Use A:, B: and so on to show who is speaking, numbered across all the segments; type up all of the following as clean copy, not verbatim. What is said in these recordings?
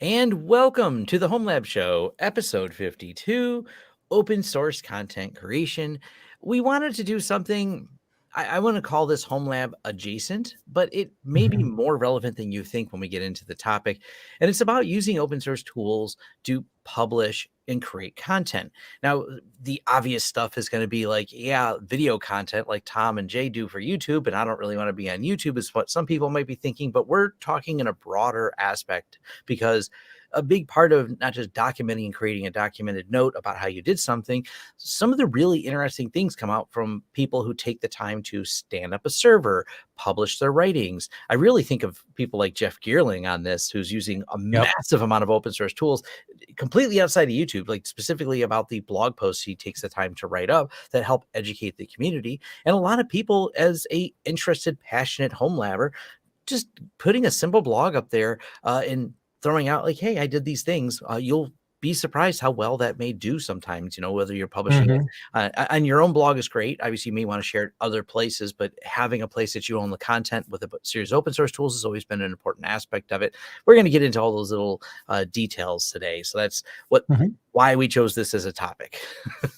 A: And welcome to the Homelab Show, episode 52, open source content creation. We wanted to do something, I want to call this Homelab adjacent, but it may be more relevant than you think when we get into the topic. And it's about using open source tools to publish and create content. Now, the obvious stuff is going to be like, yeah, video content like Tom and Jay do for YouTube. And I don't really want to be on YouTube, is what some people might be thinking, but we're talking in a broader aspect because a big part of not just documenting and creating a documented note about how you did something, some of the really interesting things come out from people who take the time to stand up a server, publish their writings. I really think of people like Jeff Geerling on this, who's using a massive amount of open source tools completely outside of YouTube, like specifically about the blog posts he takes the time to write up that help educate the community. And a lot of people, as a interested, passionate home labber, just putting a simple blog up there and throwing out like, hey, I did these things. You'll be surprised how well that may do sometimes, whether you're publishing it on your own blog is great. Obviously, you may want to share it other places, but having a place that you own the content with a series of open source tools has always been an important aspect of it. We're going to get into all those little details today. So that's why we chose this as a topic.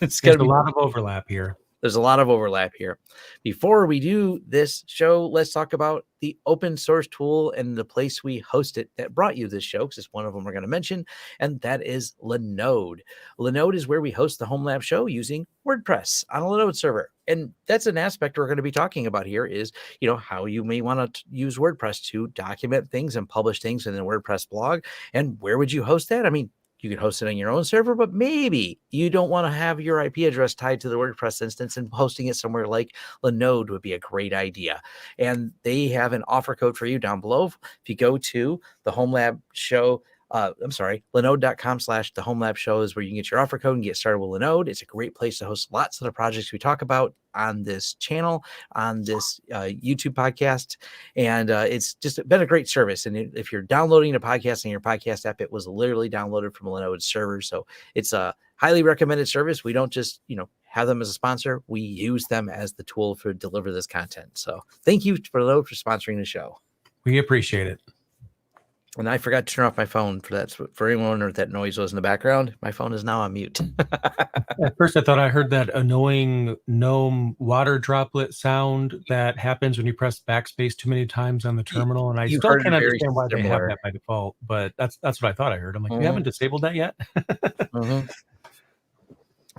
B: There's a lot of overlap here.
A: There's a lot of overlap here. Before we do this show, let's talk about the open source tool and the place we host it that brought you this show, because it's one of them we're going to mention, and that is Linode. Linode is where we host the Homelab show using WordPress on a Linode server. And that's an aspect we're going to be talking about here is, how you may want to use WordPress to document things and publish things in a WordPress blog. And where would you host that? I mean, you can host it on your own server, but maybe you don't want to have your IP address tied to the WordPress instance, and hosting it somewhere like Linode would be a great idea. And they have an offer code for you down below. If you go to the Homelab show, linode.com/the Homelab show is where you can get your offer code and get started with Linode. It's a great place to host lots of the projects we talk about on this channel, on this YouTube podcast. And it's just been a great service. And if you're downloading a podcast in your podcast app, it was literally downloaded from a Linode server. So it's a highly recommended service. We don't just, have them as a sponsor. We use them as the tool for deliver this content. So thank you for Linode for sponsoring the show.
B: We appreciate it.
A: And I forgot to turn off my phone for that. For anyone wondering what that noise was in the background, my phone is now on mute.
B: At first, I thought I heard that annoying gnome water droplet sound that happens when you press backspace too many times on the terminal. And I still can't understand why they have that by default. But that's what I thought I heard. I'm like, we haven't disabled that yet?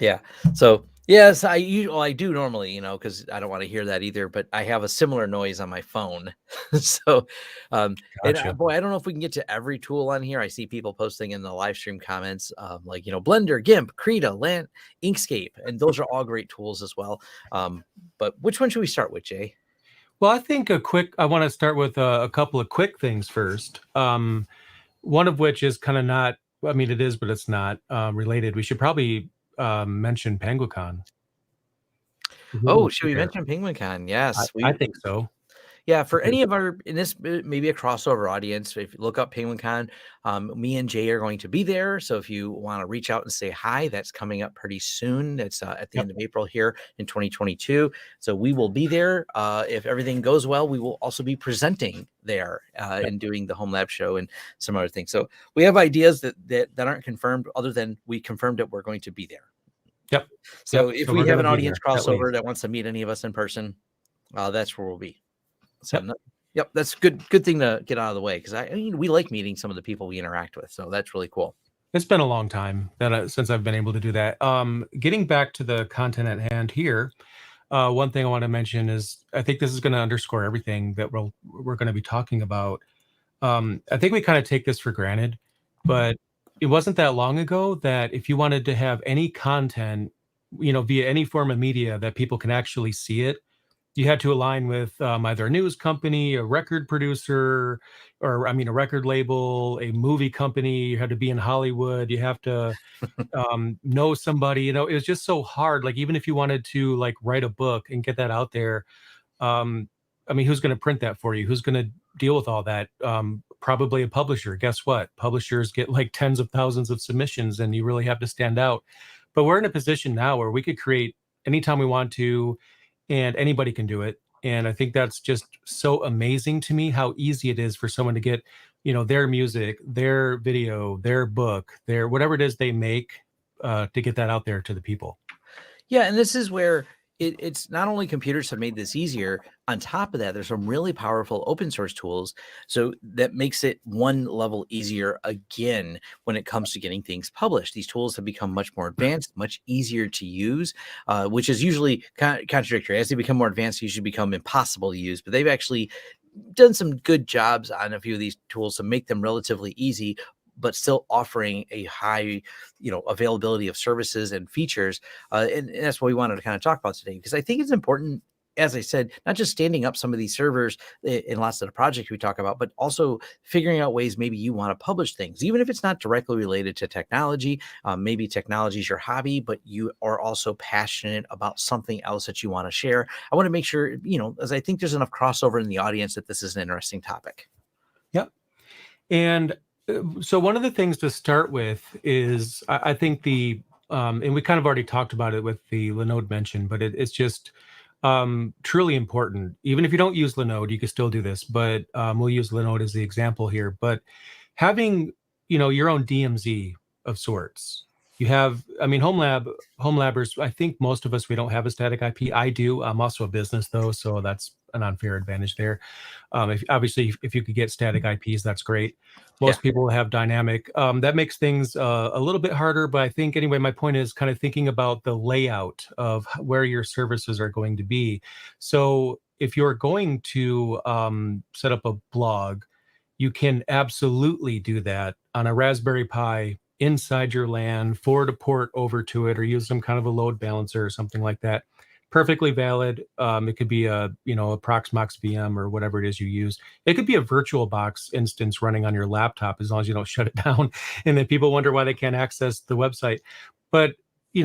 A: Yeah. So yes, I do normally, because I don't want to hear that either, but I have a similar noise on my phone. So,
B: Gotcha.
A: boy, I don't know if we can get to every tool on here. I see people posting in the live stream comments, like, Blender, GIMP, Krita, Lant, Inkscape, and those are all great tools as well. But which one should we start with, Jay?
B: Well, I think I want to start with a couple of quick things first. One of which is kind of not, I mean, it is, but it's not related. We should probably mention PenguinCon.
A: Oh, should we mention PenguinCon? Yes,
B: I think so.
A: Yeah, for any of our, in this maybe a crossover audience, if you look up PenguinCon, me and Jay are going to be there. So if you want to reach out and say hi, that's coming up pretty soon. It's at the end of April here in 2022. So we will be there. If everything goes well, we will also be presenting there and doing the Homelab show and some other things. So we have ideas that aren't confirmed, other than we confirmed that we're going to be there.
B: Yep.
A: So if we have an audience crossover that wants to meet any of us in person, that's where we'll be. So that's good thing to get out of the way, because I mean, we like meeting some of the people we interact with. So that's really cool.
B: It's been a long time since I've been able to do that. Getting back to the content at hand here, one thing I want to mention is I think this is going to underscore everything that we're going to be talking about. I think we kind of take this for granted, but it wasn't that long ago that if you wanted to have any content, via any form of media that people can actually see it, you had to align with either a news company, a record producer, or a record label, a movie company. You had to be in Hollywood. You have to know somebody. It was just so hard. Like, even if you wanted to write a book and get that out there, who's going to print that for you? Who's going to deal with all that? Probably a publisher. Guess what? Publishers get tens of thousands of submissions, and you really have to stand out. But we're in a position now where we could create anytime we want to, and anybody can do it. And I think that's just so amazing to me, how easy it is for someone to get their music, their video, their book, their whatever it is they make to get that out there to the people.
A: Yeah, and this is where it's not only computers have made this easier. On top of that, there's some really powerful open source tools, so that makes it one level easier again when it comes to getting things published. These tools have become much more advanced, much easier to use, which is usually contradictory. As they become more advanced, they usually become impossible to use. But they've actually done some good jobs on a few of these tools to make them relatively easy, but still offering a high, availability of services and features. And that's what we wanted to kind of talk about today, because I think it's important, as I said, not just standing up some of these servers in lots of the projects we talk about, but also figuring out ways maybe you want to publish things, even if it's not directly related to technology. Maybe technology is your hobby, but you are also passionate about something else that you want to share. I want to make sure, as I think there's enough crossover in the audience, that this is an interesting topic.
B: Yep. And so one of the things to start with is I think and we kind of already talked about it with the Linode mention, but it's just truly important. Even if you don't use Linode, you can still do this, but we'll use Linode as the example here. But having, your own DMZ of sorts. You have, Homelabbers, I think most of us, we don't have a static IP. I do. I'm also a business though, so that's an unfair advantage there. If you could get static IPs, that's great.
A: Yeah.
B: Most people have dynamic. That makes things a little bit harder, but I think anyway, my point is kind of thinking about the layout of where your services are going to be. So if you're going to set up a blog, you can absolutely do that on a Raspberry Pi inside your LAN, forward a port over to it, or use some kind of a load balancer or something like that. Perfectly valid. It could be a Proxmox VM or whatever it is you use. It could be a VirtualBox instance running on your laptop, as long as you don't shut it down. And then people wonder why they can't access the website. But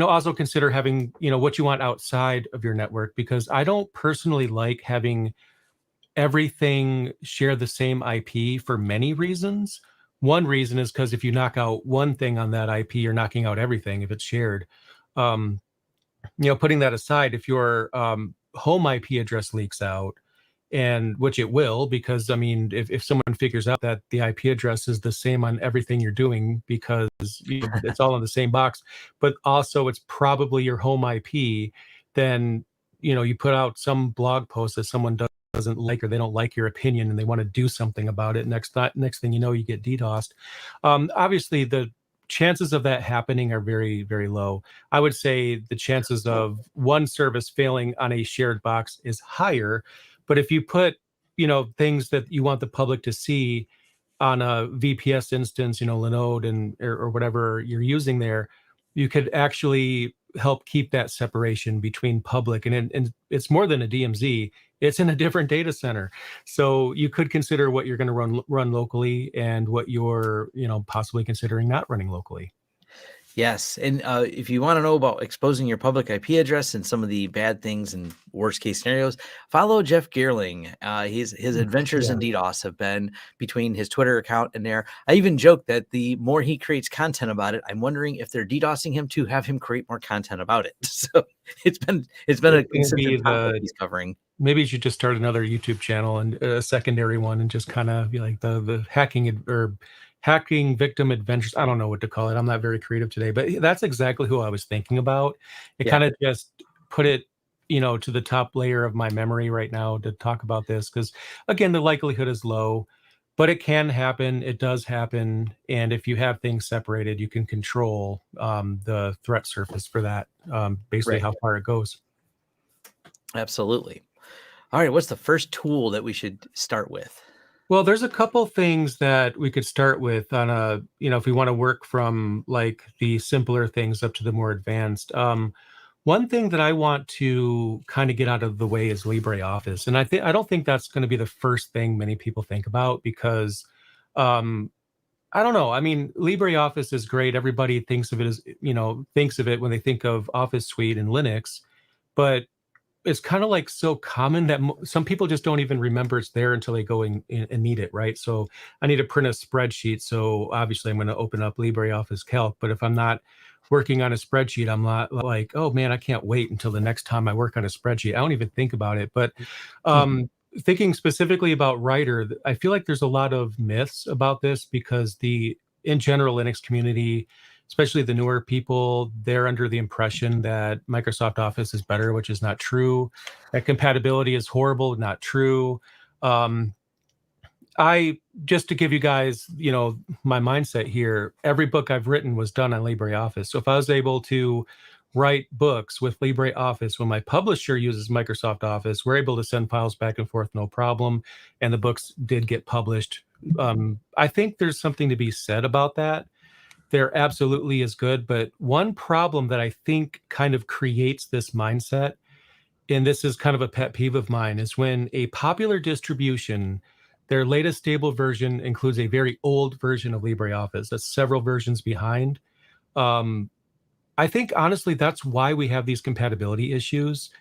B: also consider having what you want outside of your network, because I don't personally like having everything share the same IP for many reasons. One reason is because if you knock out one thing on that IP, you're knocking out everything if it's shared. Putting that aside, if your home IP address leaks out, and which it will, because if someone figures out that the IP address is the same on everything you're doing, because it's all in the same box, but also it's probably your home IP, then you put out some blog post that someone doesn't like, or they don't like your opinion and they want to do something about it. Next thing you know, you get DDoSed. Obviously, the chances of that happening are very, very low. I would say the chances of one service failing on a shared box is higher. But if you put, things that you want the public to see on a VPS instance, Linode or whatever you're using there, you could actually help keep that separation between public and it's more than a DMZ. It's in a different data center. So you could consider what you're going to run locally and what you're, possibly considering not running locally.
A: Yes. And if you want to know about exposing your public IP address and some of the bad things and worst case scenarios, follow Jeff Geerling. His adventures in DDoS have been between his Twitter account and there. I even joke that the more he creates content about it, I'm wondering if they're DDoSing him to have him create more content about it. So it's been a consistent topic he's covering.
B: Maybe you should just start another YouTube channel and a secondary one, and just kind of be like the hacking victim adventures. I don't know what to call it. I'm not very creative today, but that's exactly who I was thinking about. It kind of just put it, to the top layer of my memory right now to talk about this, because again, the likelihood is low, but it can happen. It does happen. And if you have things separated, you can control the threat surface for that, basically how far it goes.
A: Absolutely. All right. What's the first tool that we should start with?
B: Well, there's a couple things that we could start with on if we want to work from like the simpler things up to the more advanced. One thing that I want to kind of get out of the way is LibreOffice. And I don't think that's going to be the first thing many people think about, because I don't know. LibreOffice is great. Everybody thinks of it when they think of Office Suite and Linux, but it's kind of like so common that some people just don't even remember it's there until they go and need it, right? So I need to print a spreadsheet. So obviously I'm going to open up LibreOffice Calc. But if I'm not working on a spreadsheet, I'm not like, oh man, I can't wait until the next time I work on a spreadsheet. I don't even think about it. But thinking specifically about Writer, I feel like there's a lot of myths about this because in general, Linux community, especially the newer people, they're under the impression that Microsoft Office is better, which is not true. That compatibility is horrible, not true. Um, I just to give you guys, my mindset here, every book I've written was done on LibreOffice. So if I was able to write books with LibreOffice when my publisher uses Microsoft Office, we're able to send files back and forth no problem. And the books did get published. I think there's something to be said about that. There absolutely is good. But one problem that I think kind of creates this mindset, and this is kind of a pet peeve of mine, is when a popular distribution, their latest stable version includes a very old version of LibreOffice that's several versions behind. Um, I think honestly, that's why we have these compatibility issues,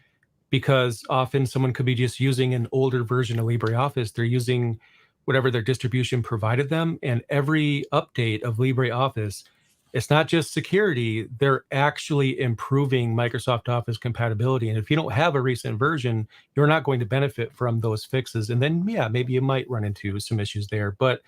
B: because often someone could be just using an older version of LibreOffice. They're using whatever their distribution provided them. And every update of LibreOffice, it's not just security, they're actually improving Microsoft Office compatibility. And if you don't have a recent version, you're not going to benefit from those fixes. And then, yeah, maybe you might run into some issues there. But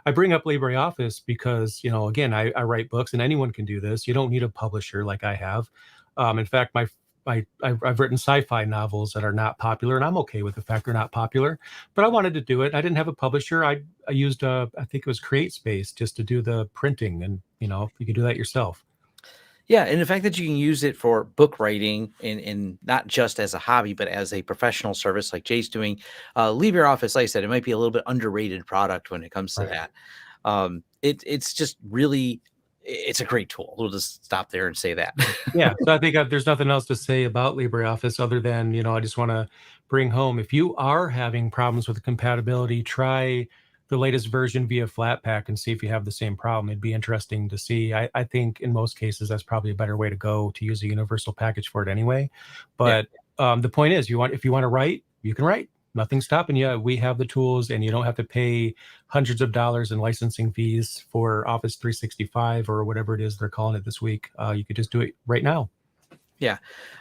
B: I bring up LibreOffice because, again, I write books and anyone can do this. You don't need a publisher like I have. In fact, I've written sci-fi novels that are not popular, and I'm okay with the fact they're not popular. But I wanted to do it. I didn't have a publisher. I used I think it was CreateSpace just to do the printing, and you can do that yourself.
A: Yeah, and the fact that you can use it for book writing and not just as a hobby, but as a professional service like Jay's doing, LibreOffice, like I said, it might be a little bit underrated product when it comes to
B: Right.
A: that. It's just really, it's a great tool. We'll just stop there and say that.
B: Yeah, so I think there's nothing else to say about LibreOffice other than, I just want to bring home, if you are having problems with compatibility, try the latest version via Flatpak and see if you have the same problem. It'd be interesting to see. I think in most cases, that's probably a better way to go, to use a universal package for it anyway.
A: Yeah.
B: But the point is, if you want to write, you can write. Nothing's stopping you. We have the tools, and you don't have to pay hundreds of dollars in licensing fees for Office 365 or whatever it is they're calling it this week. You could just do it right now.
A: Yeah.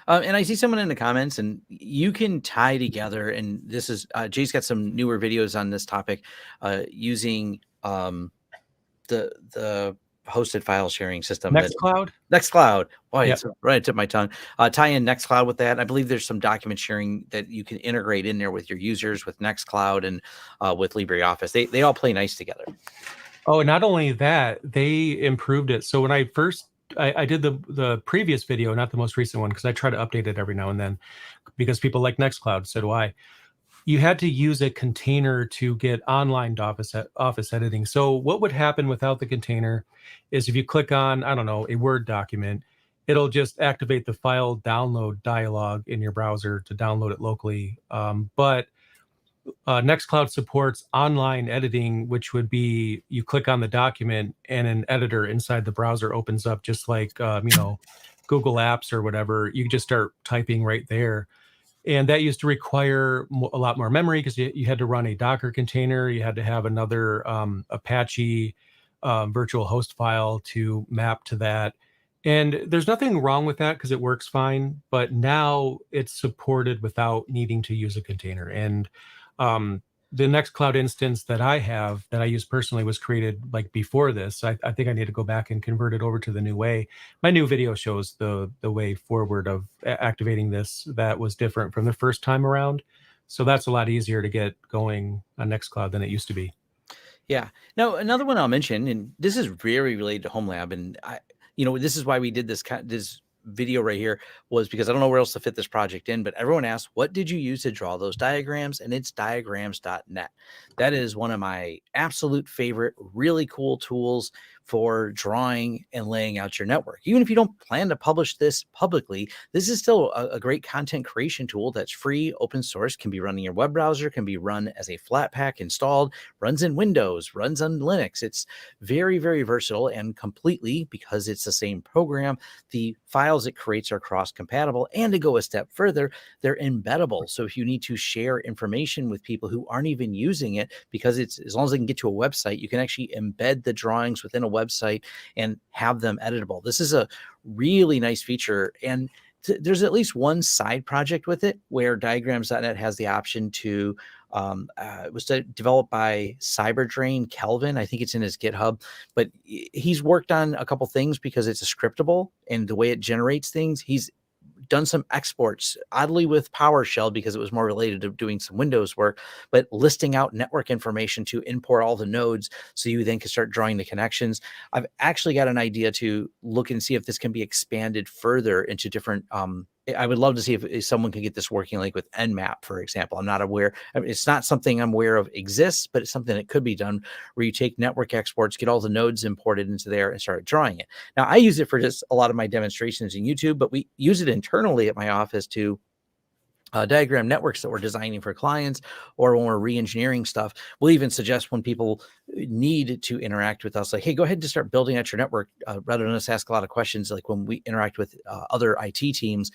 A: And I see someone in the comments, and you can tie together, and this is, Jay's got some newer videos on this topic, using the hosted file sharing system.
B: Nextcloud?
A: Nextcloud. Boy,
B: Yeah.
A: it's right to my tongue. Tie in Nextcloud with that. I believe there's some document sharing that you can integrate in there with your users, with Nextcloud and with LibreOffice. They all play nice together.
B: Oh, and not only that, they improved it. So when I did the previous video, not the most recent one, because I try to update it every now and then, because people like Nextcloud, so do I. You had to use a container to get online office editing. So what would happen without the container is if you click on, I don't know, a Word document, it'll just activate the file download dialog in your browser to download it locally. But Nextcloud supports online editing, which would be you click on the document and an editor inside the browser opens up, just like Google Apps or whatever. You can just start typing right there. And that used to require a lot more memory because you had to run a Docker container. You had to have another Apache virtual host file to map to that. And there's nothing wrong with that because it works fine. But now it's supported without needing to use a container. And the Nextcloud instance that I have, that I use personally, was created like before this. I think I need to go back and convert it over to the new way. My new video shows the way forward of activating this that was different from the first time around. So that's a lot easier to get going on Nextcloud than it used to be.
A: Yeah. Now, another one I'll mention, and this is very related to Homelab, and this is why we did this video right here, was because I don't know where else to fit this project in, but everyone asks, what did you use to draw those diagrams? And it's diagrams.net. That is one of my absolute favorite, really cool tools for drawing and laying out your network. Even if you don't plan to publish this publicly, this is still a great content creation tool that's free, open source, can be run in your web browser, can be run as a Flatpak installed, runs in Windows, runs on Linux. It's very, very versatile, and completely, because it's the same program, the files it creates are cross-compatible, and to go a step further, they're embeddable. So if you need to share information with people who aren't even using it, because it's, as long as they can get to a website, you can actually embed the drawings within a website and have them editable. This is a really nice feature, and there's at least one side project with it where diagrams.net has the option to It was developed by Cyberdrain Kelvin. I think it's in his GitHub, but he's worked on a couple things because it's a scriptable and the way it generates things. He's done some exports, oddly with PowerShell because it was more related to doing some Windows work, but listing out network information to import all the nodes so you then can start drawing the connections. I've actually got an idea to look and see if this can be expanded further into different I would love to see if someone can get this working like with Nmap, for example. I'm not aware. I mean, it's not something I'm aware of exists, but it's something that could be done where you take network exports, get all the nodes imported into there and start drawing it. Now, I use it for just a lot of my demonstrations in YouTube, but we use it internally at my office to diagram networks that we're designing for clients, or when we're re-engineering stuff. We'll even suggest when people need to interact with us, like, hey, go ahead and start building out your network rather than us ask a lot of questions. Like when we interact with other IT teams,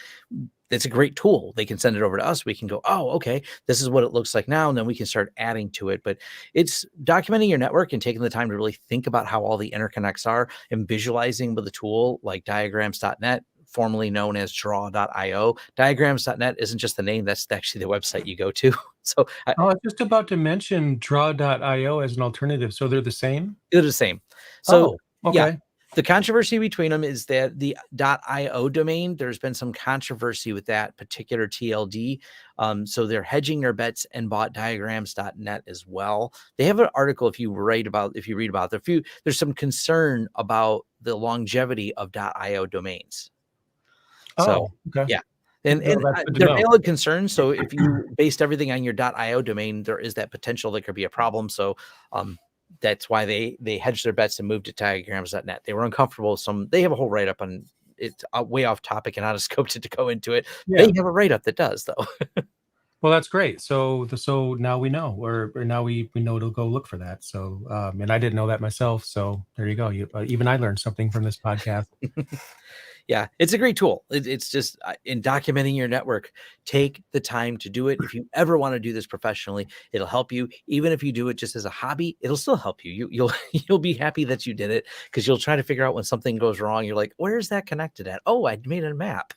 A: it's a great tool. They can send it over to us. We can go, oh, okay, this is what it looks like now. And then we can start adding to it. But it's documenting your network and taking the time to really think about how all the interconnects are and visualizing with a tool like diagrams.net, formerly known as draw.io. Diagrams.net isn't just the name, that's actually the website you go to. So
B: I was just about to mention draw.io as an alternative. So they're the same?
A: they're the same. So yeah,
B: okay.
A: the controversy between them is that the .io domain, there's been some controversy with that particular TLD. So they're hedging their bets and bought diagrams.net as well. They have an article if you read about there's some concern about the longevity of .io domains. So
B: okay.
A: yeah. And they're valid concerns. So if you based everything on your .io domain, there is that potential that could be a problem. So that's why they hedged their bets and moved to diagrams.net. They were uncomfortable. They have a whole write-up on it, way off topic and out of scope to go into it. Yeah. They have a write-up that does, though.
B: Well, that's great. So now we know, or now we know to go look for that. So and I didn't know that myself. So there you go. Even I learned something from this podcast.
A: Yeah, it's a great tool. It's just in documenting your network, take the time to do it. If you ever want to do this professionally, it'll help you. Even if you do it just as a hobby, it'll still help you. You'll be happy that you did it because you'll try to figure out when something goes wrong. You're like, where's that connected at? Oh, I made a map.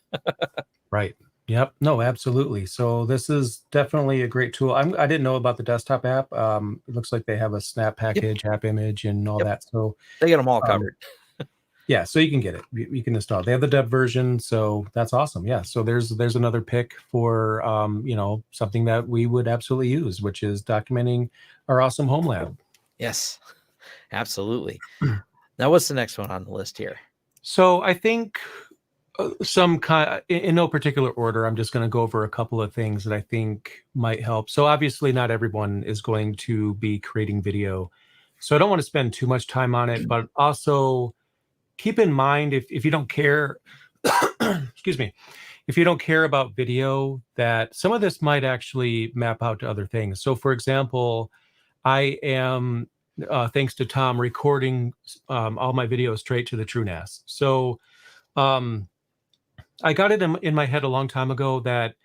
B: Right. Yep. No, absolutely. So this is definitely a great tool. I didn't know about the desktop app. It looks like they have a snap package, app image, and all that. So
A: they get them all covered.
B: Yeah, so you can get it. You can install it. They have the dev version, so that's awesome. Yeah, so there's another pick for something that we would absolutely use, which is documenting our awesome Homelab.
A: Yes, absolutely. Now, what's the next one on the list here?
B: So I think in no particular order, I'm just going to go over a couple of things that I think might help. So obviously, not everyone is going to be creating video, so I don't want to spend too much time on it, but also keep in mind if you don't care, excuse me, if you don't care about video, that some of this might actually map out to other things. So for example, I am, thanks to Tom, recording all my videos straight to the TrueNAS. So I got it in my head a long time ago that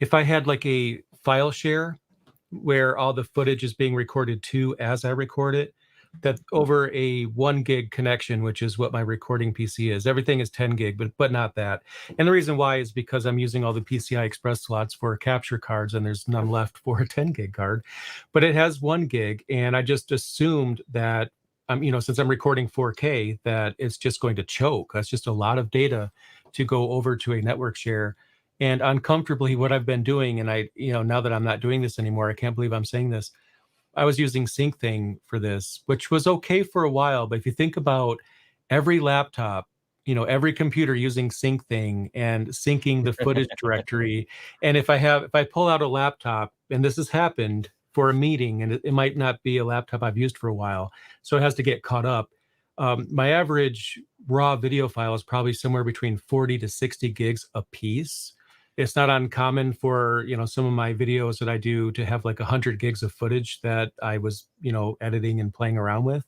B: if I had like a file share where all the footage is being recorded to as I record it, that over a 1 gig connection, which is what my recording PC is, everything is 10 gig, but not that. And the reason why is because I'm using all the PCI Express slots for capture cards and there's none left for a 10 gig card, but it has 1 gig. And I just assumed that, since I'm recording 4K, that it's just going to choke. That's just a lot of data to go over to a network share. And uncomfortably, what I've been doing, and now that I'm not doing this anymore, I can't believe I'm saying this, I was using SyncThing for this, which was okay for a while. But if you think about every laptop, every computer using SyncThing and syncing the footage directory. And if I pull out a laptop, and this has happened for a meeting, and it might not be a laptop I've used for a while, so it has to get caught up. My average raw video file is probably somewhere between 40 to 60 gigs a piece. It's not uncommon for, some of my videos that I do to have like 100 gigs of footage that I was, editing and playing around with.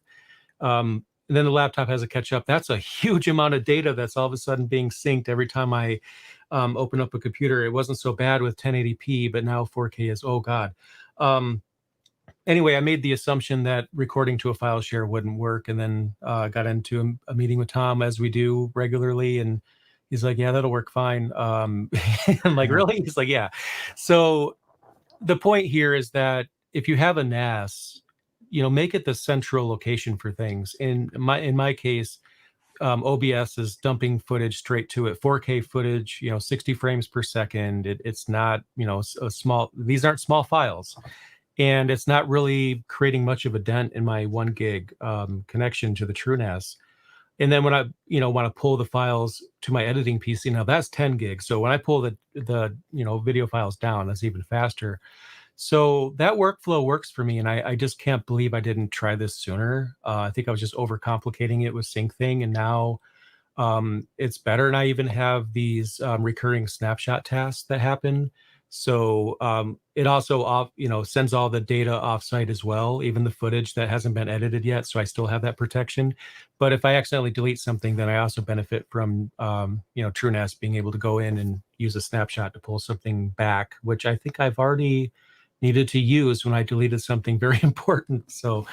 B: And then the laptop has to catch up. That's a huge amount of data that's all of a sudden being synced every time I open up a computer. It wasn't so bad with 1080p, but now 4K is, oh God. Anyway, I made the assumption that recording to a file share wouldn't work, and then got into a meeting with Tom, as we do regularly, and he's like, yeah, that'll work fine. I'm like, really? He's like, yeah. So the point here is that if you have a NAS, make it the central location for things. In my case, OBS is dumping footage straight to it, 4K footage, 60 frames per second. It's not, a small. These aren't small files, and it's not really creating much of a dent in my 1 gig connection to the TrueNAS. And then when I, want to pull the files to my editing PC, now that's 10 gigs. So when I pull the video files down, that's even faster. So that workflow works for me, and I just can't believe I didn't try this sooner. I think I was just overcomplicating it with SyncThing, and now it's better. And I even have these recurring snapshot tasks that happen. So it also sends all the data offsite as well, even the footage that hasn't been edited yet. So I still have that protection. But if I accidentally delete something, then I also benefit from TrueNAS being able to go in and use a snapshot to pull something back, which I think I've already needed to use when I deleted something very important. So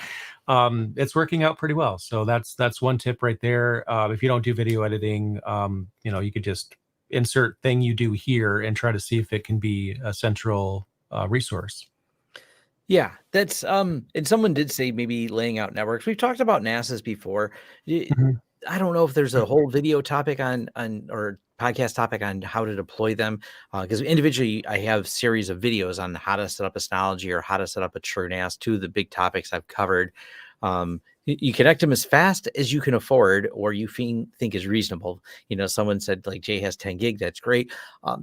B: it's working out pretty well. So that's one tip right there. If you don't do video editing, you could just insert thing you do here and try to see if it can be a central resource.
A: Yeah, that's and someone did say maybe laying out networks. We've talked about NASA's before.
B: Mhm.
A: I don't know if there's a whole video topic on or podcast topic on how to deploy them, because individually I have series of videos on how to set up a Synology or how to set up a TrueNAS, two of the big topics I've covered. You connect them as fast as you can afford or you think is reasonable. Someone said like Jay has 10 gig. That's great.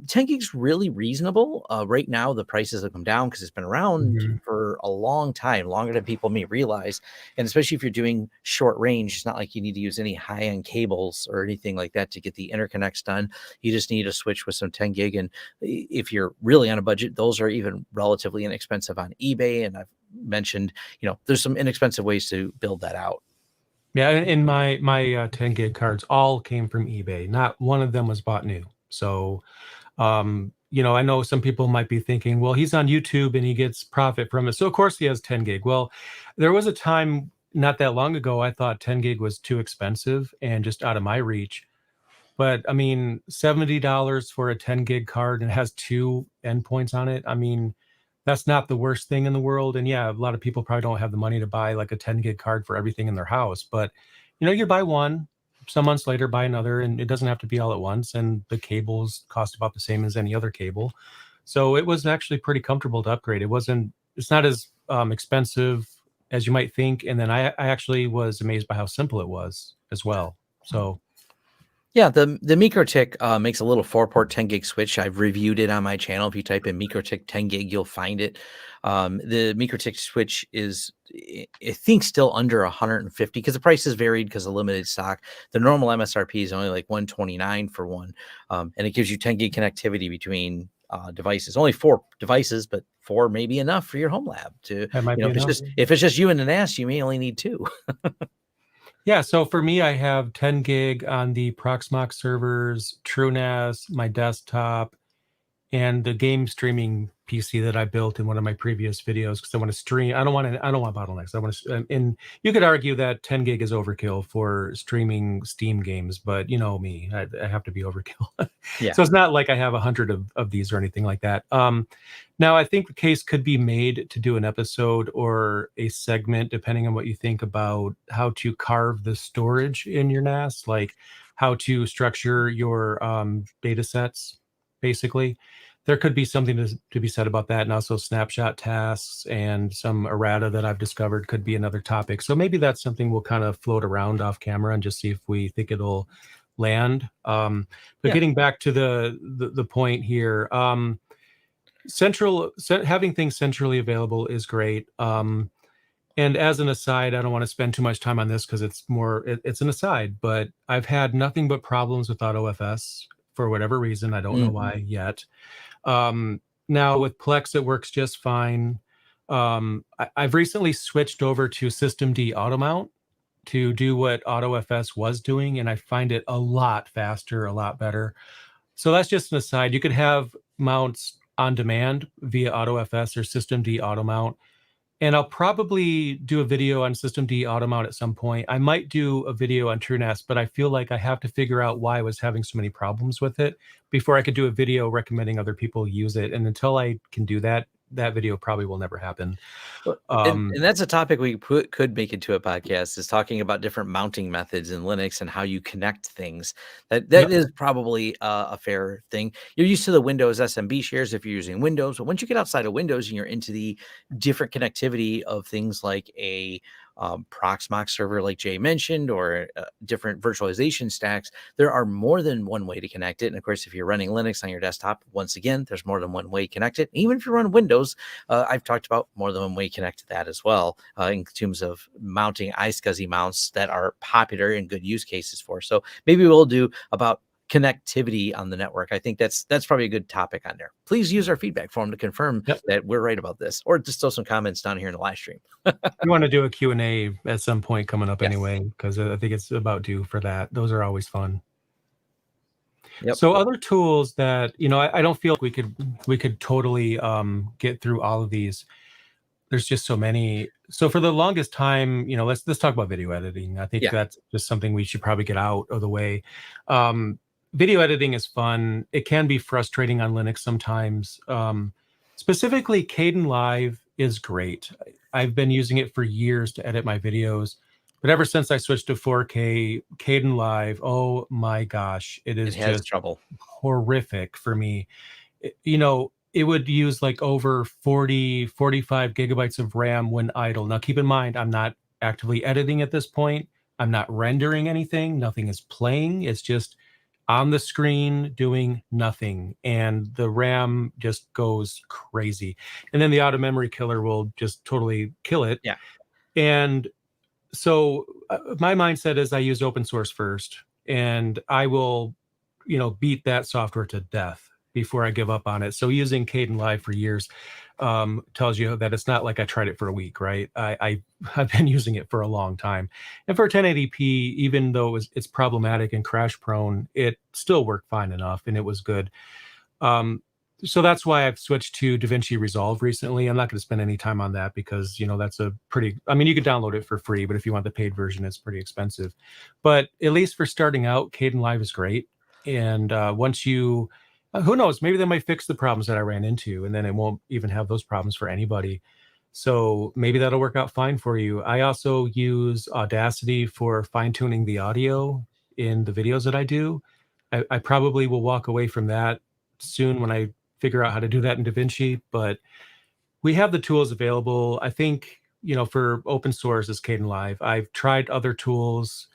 A: 10 gigs really reasonable. Right now, the prices have come down because it's been around
B: Mhm.
A: for a long time, longer than people may realize. And especially if you're doing short range, it's not like you need to use any high-end cables or anything like that to get the interconnects done. You just need a switch with some 10 gig. And if you're really on a budget, those are even relatively inexpensive on eBay. And I've mentioned, there's some inexpensive ways to build that out.
B: Yeah, and my 10 gig cards all came from eBay. Not one of them was bought new. So I know some people might be thinking, well, he's on YouTube and he gets profit from it. So of course he has 10 gig. Well, there was a time not that long ago I thought 10 gig was too expensive and just out of my reach. But I mean, $70 for a 10 gig card and it has two endpoints on it. I mean, that's not the worst thing in the world. And yeah, a lot of people probably don't have the money to buy like a 10 gig card for everything in their house. But you buy one, some months later buy another, and it doesn't have to be all at once. And the cables cost about the same as any other cable. So it was actually pretty comfortable to upgrade. It's not as expensive as you might think. And then I actually was amazed by how simple it was as well. So
A: Yeah, the MikroTik makes a little 4-port 10 gig switch. I've reviewed it on my channel. If you type in MikroTik 10 gig, you'll find it. The MikroTik switch is, I think, still under 150 because the price has varied because of limited stock. The normal MSRP is only like 129 for one, and it gives you 10 gig connectivity between devices. Only 4 devices, but 4 may be enough for your home lab. To
B: that might be enough.
A: if it's just you and an NAS, you may only need 2.
B: Yeah, so for me, I have 10 gig on the Proxmox servers, TrueNAS, my desktop, and the game streaming PC that I built in one of my previous videos because I want to stream. I don't want bottlenecks. I want to, and you could argue that 10 gig is overkill for streaming Steam games, but you know me, I have to be overkill.
A: Yeah.
B: So it's not like I have 100 of these or anything like that. Now I think the case could be made to do an episode or a segment, depending on what you think about how to carve the storage in your NAS, like how to structure your data sets, basically. There could be something to be said about that. And also snapshot tasks and some errata that I've discovered could be another topic. So maybe that's something we'll kind of float around off camera and just see if we think it'll land. But
A: Yeah.
B: getting back to the point here, having things centrally available is great. And as an aside, I don't want to spend too much time on this because it's an aside, but I've had nothing but problems with AutoFS for whatever reason. I don't know why yet. Now with Plex, it works just fine. I've recently switched over to systemd automount to do what AutoFS was doing, and I find it a lot faster, a lot better. So that's just an aside. You could have mounts on demand via AutoFS or systemd automount. And I'll probably do a video on systemd automount at some point. I might do a video on TrueNAS, but I feel like I have to figure out why I was having so many problems with it before I could do a video recommending other people use it. And until I can do that, that video probably will never happen.
A: Well,
B: Um,
A: and that's a topic we could make into a podcast, is talking about different mounting methods in Linux and how you connect things. That
B: yep.
A: is probably a fair thing. You're used to the Windows SMB shares if you're using Windows, but once you get outside of Windows and you're into the different connectivity of things like a Proxmox server, like Jay mentioned, or different virtualization stacks, there are more than one way to connect it. And of course, if you're running Linux on your desktop, once again, there's more than one way to connect it. Even if you run Windows, I've talked about more than one way to connect to that as well, in terms of mounting iSCSI mounts that are popular and good use cases for. So maybe we'll do about connectivity on the network. I think that's probably a good topic on there. Please use our feedback form to confirm
B: Yep.
A: that we're right about this, or just throw some comments down here in the live stream.
B: We want to do a Q&A at some point coming up
A: Yes.
B: anyway, because I think it's about due for that. Those are always fun.
A: Yep.
B: So other tools that, I don't feel like we could totally get through all of these. There's just so many. So for the longest time, let's talk about video editing. I think
A: Yeah.
B: that's just something we should probably get out of the way. Video editing is fun. It can be frustrating on Linux sometimes. Specifically, Kdenlive is great. I've been using it for years to edit my videos, but ever since I switched to 4K, Kdenlive, oh my gosh, it is
A: It has
B: just
A: trouble.
B: horrific for me. It would use like over 40, 45 gigabytes of RAM when idle. Now, keep in mind, I'm not actively editing at this point. I'm not rendering anything. Nothing is playing. It's just on the screen doing nothing. And the RAM just goes crazy. And then the auto memory killer will just totally kill it.
A: Yeah.
B: And so my mindset is I use open source first, and I will, beat that software to death before I give up on it. So using Kdenlive for years tells you that it's not like I tried it for a week, right? I've been using it for a long time. And for 1080p, even though it's problematic and crash prone, it still worked fine enough, and it was good. So that's why I've switched to DaVinci Resolve recently. I'm not going to spend any time on that because, that's you can download it for free, but if you want the paid version, it's pretty expensive. But at least for starting out, Kdenlive is great. And once you, who knows, maybe they might fix the problems that I ran into, and then it won't even have those problems for anybody. So maybe that'll work out fine for you. I also use Audacity for fine-tuning the audio in the videos that I do. I probably will walk away from that soon when I figure out how to do that in DaVinci, but we have the tools available. I think, for open source is Kdenlive. I've tried other tools.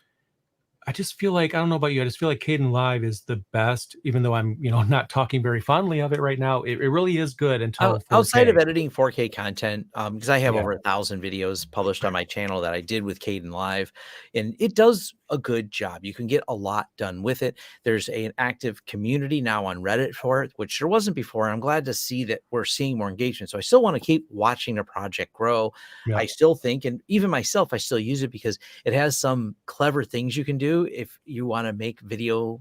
B: I just feel like, I don't know about you, I just feel like Kdenlive is the best, even though I'm, not talking very fondly of it right now. It really is good until
A: Outside
B: 4K.
A: of editing 4K content, because I have
B: Yeah.
A: over 1,000 videos published on my channel that I did with Kdenlive, and it does a good job. You can get a lot done with it. There's an active community now on Reddit for it, which there wasn't before. And I'm glad to see that we're seeing more engagement. So I still want to keep watching the project grow.
B: Yeah.
A: I still think, and even myself, I still use it because it has some clever things you can do if you want to make video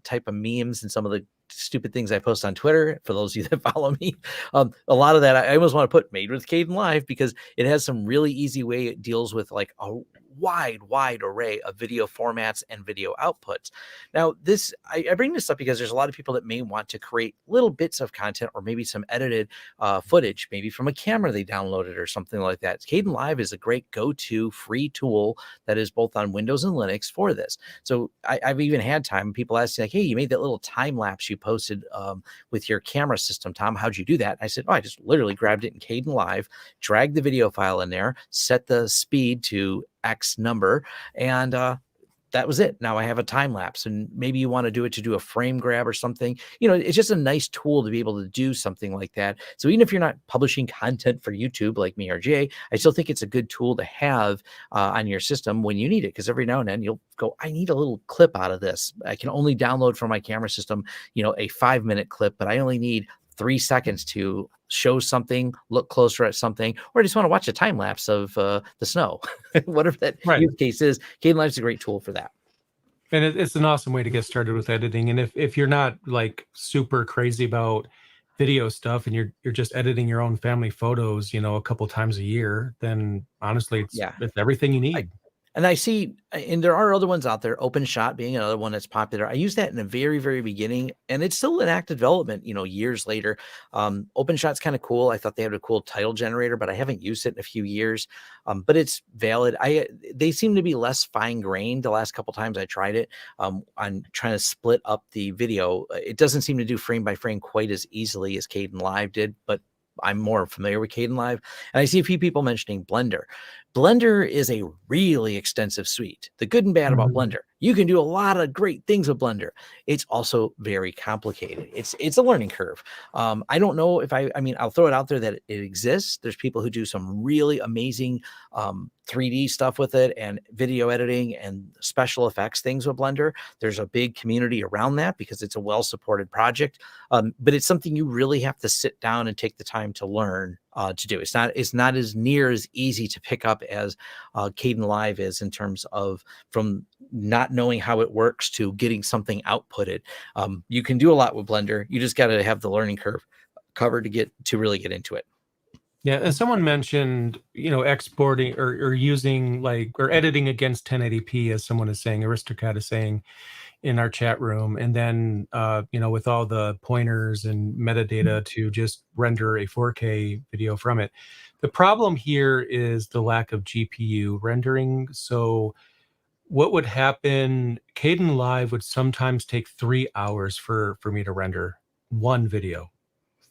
A: type of memes and some of the stupid things I post on Twitter. For those of you that follow me, a lot of that I almost want to put made with Kdenlive because it has some really easy way it deals with like a wide array of video formats and video outputs. Now, I bring this up because there's a lot of people that may want to create little bits of content or maybe some edited footage, maybe from a camera they downloaded or something like that. Kdenlive is a great go-to free tool that is both on Windows and Linux for this. So I've even had time people asking like, hey, you made that little time lapse you posted with your camera system, Tom. How'd you do that? I said, oh, I just literally grabbed it in Kdenlive, dragged the video file in there, set the speed to X number, and that was it. Now I have a time lapse, and maybe you want to do it to do a frame grab or something. It's just a nice tool to be able to do something like that. So even if you're not publishing content for YouTube like me or Jay, I still think it's a good tool to have on your system when you need it. Because every now and then you'll go, I need a little clip out of this. I can only download from my camera system, a 5-minute clip, but I only need 3 seconds to show something, look closer at something, or I just want to watch a time lapse of the snow. Whatever that use case is, Kdenlive is a great tool for that.
B: And it's an awesome way to get started with editing. And if you're not like super crazy about video stuff and you're just editing your own family photos, a couple times a year, then honestly, it's everything you need.
A: And I see, and there are other ones out there, OpenShot being another one that's popular. I used that in the very, very beginning, and it's still in active development, years later. OpenShot's kind of cool. I thought they had a cool title generator, but I haven't used it in a few years. But it's valid. They seem to be less fine grained the last couple times I tried it. On trying to split up the video, it doesn't seem to do frame by frame quite as easily as Caden Live did, but I'm more familiar with Caden Live. And I see a few people mentioning Blender. Blender is a really extensive suite. The good and bad about
B: Mhm.
A: Blender, you can do a lot of great things with Blender. It's also very complicated. It's a learning curve. I don't know if I mean, I'll throw it out there that it exists. There's people who do some really amazing 3D stuff with it and video editing and special effects things with Blender. There's a big community around that because it's a well-supported project. But it's something you really have to sit down and take the time to learn to do. It's not as near as easy to pick up as Caden Live is in terms of from not knowing how it works to getting something outputted. You can do a lot with Blender. You just got to have the learning curve covered to really get into it.
B: Yeah, and someone mentioned, exporting or using or editing against 1080p, as someone is saying, Aristocrat is saying in our chat room, and then with all the pointers and metadata to just render a 4K video from it. The problem here is the lack of GPU rendering. So what would happen, Caden Live would sometimes take 3 hours for me to render one video.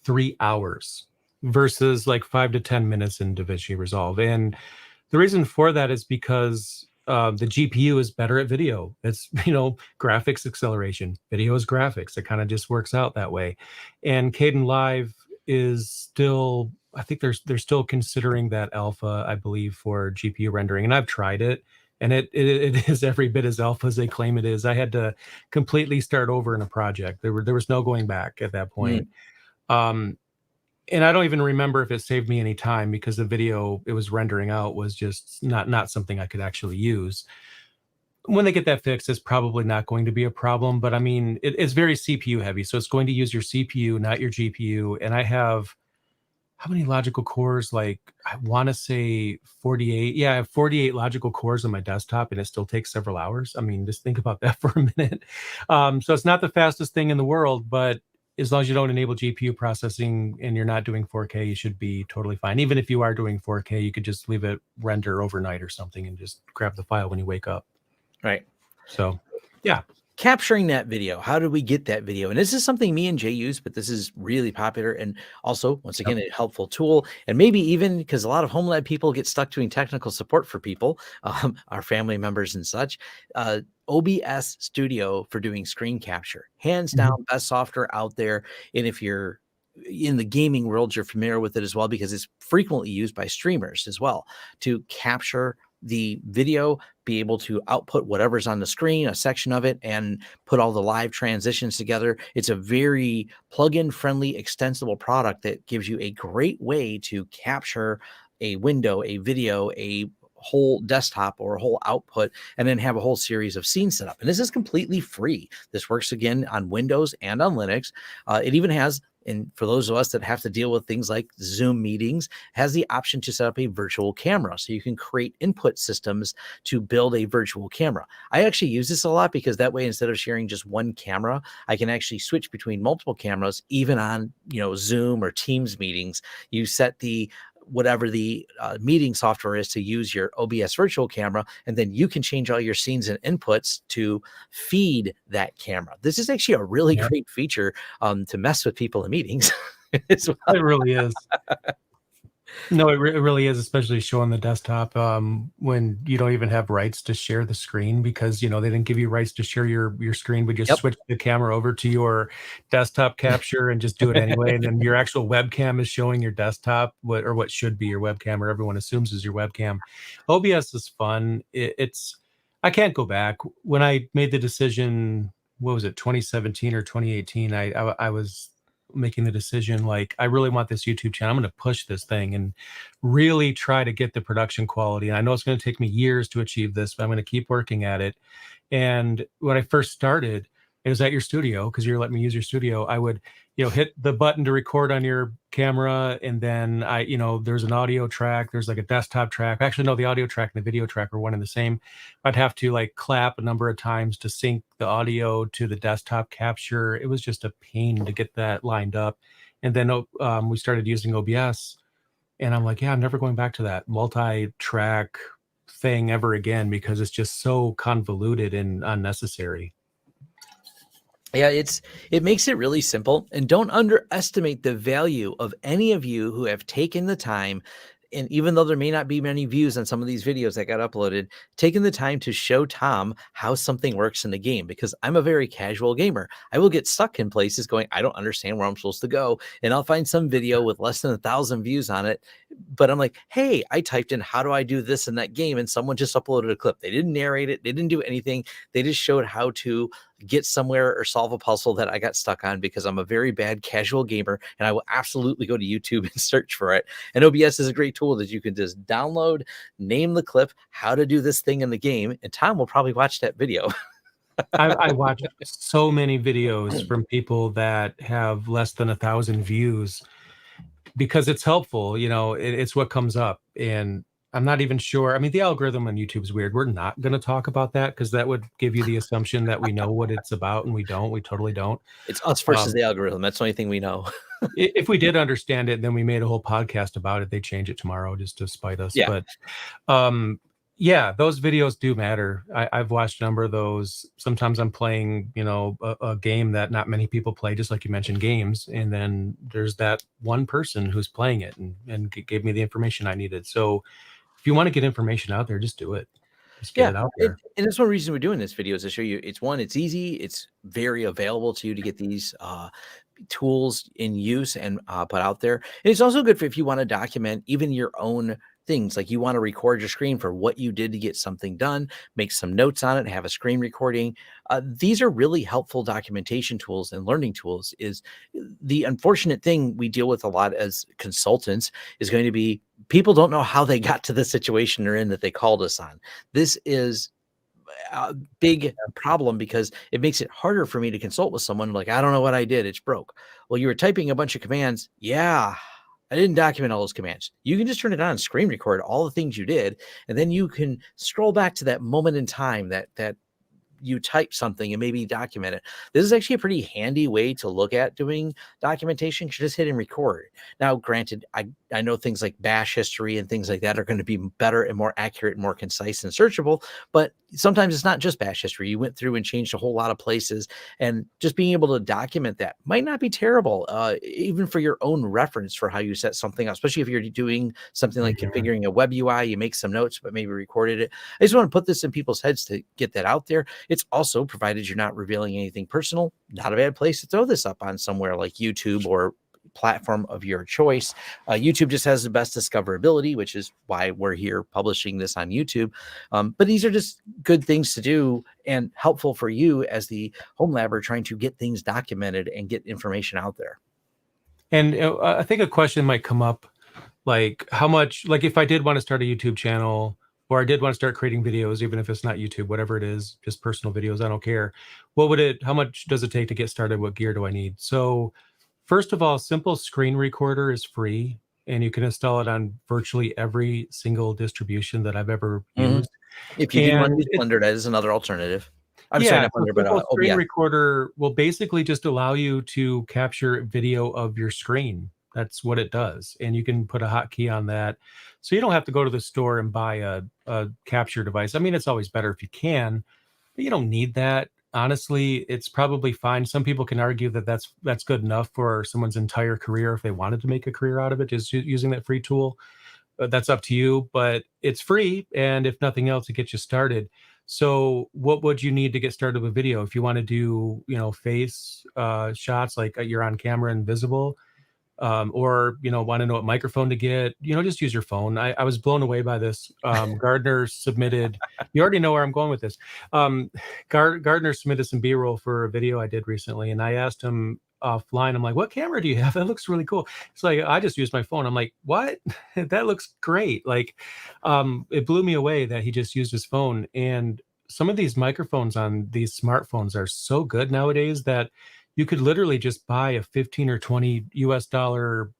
B: 3 hours versus like 5 to 10 minutes in DaVinci Resolve. And the reason for that is because the GPU is better at video. It's, graphics acceleration. Video is graphics. It kind of just works out that way. And Caden Live is still, I think they're still considering that alpha, I believe, for GPU rendering. And I've tried it. And it is every bit as alpha as they claim it is. I had to completely start over in a project. There was no going back at that point. Um, and I don't even remember if it saved me any time because the video it was rendering out was just not something I could actually use. When they get that fixed, it's probably not going to be a problem. But I mean, it's very CPU heavy, so it's going to use your CPU, not your GPU. And I have how many logical cores? Like I want to say 48. Yeah, I have 48 logical cores on my desktop, and it still takes several hours. I mean, just think about that for a minute. So it's not the fastest thing in the world, but as long as you don't enable GPU processing and you're not doing 4K, you should be totally fine. Even if you are doing 4K, you could just leave it render overnight or something and just grab the file when you wake up.
A: Right.
B: So, yeah.
A: Capturing that video. How do we get that video? And this is something me and Jay use, but this is really popular and also, once again, a helpful tool. And maybe even because a lot of Homelab people get stuck doing technical support for people, our family members and such. OBS Studio for doing screen capture, hands down, best software out there. And if you're in the gaming world, you're familiar with it as well because it's frequently used by streamers as well to capture the video, be able to output whatever's on the screen, a section of it, and put all the live transitions together. It's a very plug-in friendly, extensible product that gives you a great way to capture a window, a video, a whole desktop or a whole output, and then have a whole series of scenes set up. And this is completely free. This works again on Windows and on Linux. It even has, and for those of us that have to deal with things like Zoom meetings, has the option to set up a virtual camera. So you can create input systems to build a virtual camera. I actually use this a lot because that way, instead of sharing just one camera, I can actually switch between multiple cameras, even on, Zoom or Teams meetings. You set the whatever the meeting software is to use your OBS virtual camera, and then you can change all your scenes and inputs to feed that camera. This is actually a really great feature to mess with people in meetings as well.
B: It really is. No, it really is, especially showing the desktop when you don't even have rights to share the screen because, they didn't give you rights to share your screen, but just switch the camera over to your desktop capture and just do it anyway. And then your actual webcam is showing your desktop, what should be your webcam, or everyone assumes is your webcam. OBS is fun. I can't go back. When I made the decision, what was it, 2017 or 2018, I was making the decision like I really want this YouTube channel. I'm going to push this thing and really try to get the production quality. And I know it's going to take me years to achieve this, but I'm going to keep working at it. And when I first started, it was at your studio because you're letting me use your studio. I would, hit the button to record on your camera, and then there's an audio track, there's like a desktop track. Actually, no, the audio track and the video track are one and the same. I'd have to like clap a number of times to sync the audio to the desktop capture. It was just a pain to get that lined up. And then we started using OBS, and I'm like, yeah, I'm never going back to that multi-track thing ever again because it's just so convoluted and unnecessary.
A: Yeah, it makes it really simple, and don't underestimate the value of any of you who have taken the time, and even though there may not be many views on some of these videos that got uploaded, taking the time to show Tom how something works in the game, because I'm a very casual gamer. I will get stuck in places going, I don't understand where I'm supposed to go, and I'll find some video with less than 1,000 views on it, but I'm like, hey, I typed in how do I do this in that game, and someone just uploaded a clip. They didn't narrate it, they didn't do anything, they just showed how to get somewhere or solve a puzzle that I got stuck on, because I'm a very bad casual gamer and I will absolutely go to YouTube and search for it. And OBS is a great tool that you can just download, name the clip, how to do this thing in the game, and Tom will probably watch that video.
B: I watch so many videos from people that have less than 1,000 views because it's helpful. It's what comes up. And I'm not even sure. I mean, the algorithm on YouTube is weird. We're not going to talk about that because that would give you the assumption that we know what it's about, and we don't. We totally don't.
A: It's us versus the algorithm. That's the only thing we know.
B: If we did understand it, then we made a whole podcast about it. They change it tomorrow just to spite us.
A: Yeah.
B: But yeah, those videos do matter. I've watched a number of those. Sometimes I'm playing, a game that not many people play, just like you mentioned games. And then there's that one person who's playing it and gave me the information I needed. So if you want to get information out there, just do it. Just get it out there.
A: And that's one reason we're doing this video, is to show you it's easy, it's very available to you to get these tools in use and put out there. And it's also good for if you want to document even your own things, like you want to record your screen for what you did to get something done, make some notes on it, have a screen recording. These are really helpful documentation tools and learning tools. Is the unfortunate thing we deal with a lot as consultants is going to be people don't know how they got to the situation they're in that they called us on. This is a big problem because it makes it harder for me to consult with someone. Like, I don't know what I did, it's broke. Well, you were typing a bunch of commands. Yeah, I didn't document all those commands. You can just turn it on and screen record all the things you did, and then you can scroll back to that moment in time that you type something and maybe document it. This is actually a pretty handy way to look at doing documentation. You just hit and record. Now, granted, I know things like bash history and things like that are going to be better and more accurate and more concise and searchable, but sometimes it's not just bash history. You went through and changed a whole lot of places, and just being able to document that might not be terrible, even for your own reference for how you set something up, especially if you're doing something like configuring a web UI, you make some notes, but maybe recorded it. I just want to put this in people's heads to get that out there. It's also, provided you're not revealing anything personal, not a bad place to throw this up on somewhere like YouTube or platform of your choice. YouTube just has the best discoverability, which is why we're here publishing this on YouTube. But these are just good things to do and helpful for you as the Homelabber trying to get things documented and get information out there.
B: And I think a question might come up, like how much, like if I did want to start a YouTube channel, or I did want to start creating videos, even if it's not YouTube, whatever it is, just personal videos, I don't care. How much does it take to get started? What gear do I need? So first of all, simple screen recorder is free, and you can install it on virtually every single distribution that I've ever used.
A: If you didn't want to use Blender, that is another alternative.
B: Screen recorder will basically just allow you to capture video of your screen. That's what it does. And you can put a hotkey on that. So you don't have to go to the store and buy a capture device. I mean, it's always better if you can, but you don't need that. Honestly, it's probably fine. Some people can argue that that's good enough for someone's entire career if they wanted to make a career out of it, just using that free tool. That's up to you, but it's free. And if nothing else, it gets you started. So what would you need to get started with video? If you want to do, face shots, like you're on camera and visible, or want to know what microphone to get, just use your phone. I was blown away by this. Gardner submitted, you already know where I'm going with this. Gardner submitted some B-roll for a video I did recently, and I asked him offline, I'm like, what camera do you have? That looks really cool. It's like, I just used my phone. I'm like, what? That looks great. Like, it blew me away that he just used his phone. And some of these microphones on these smartphones are so good nowadays that you could literally just buy a 15 or 20 US dollar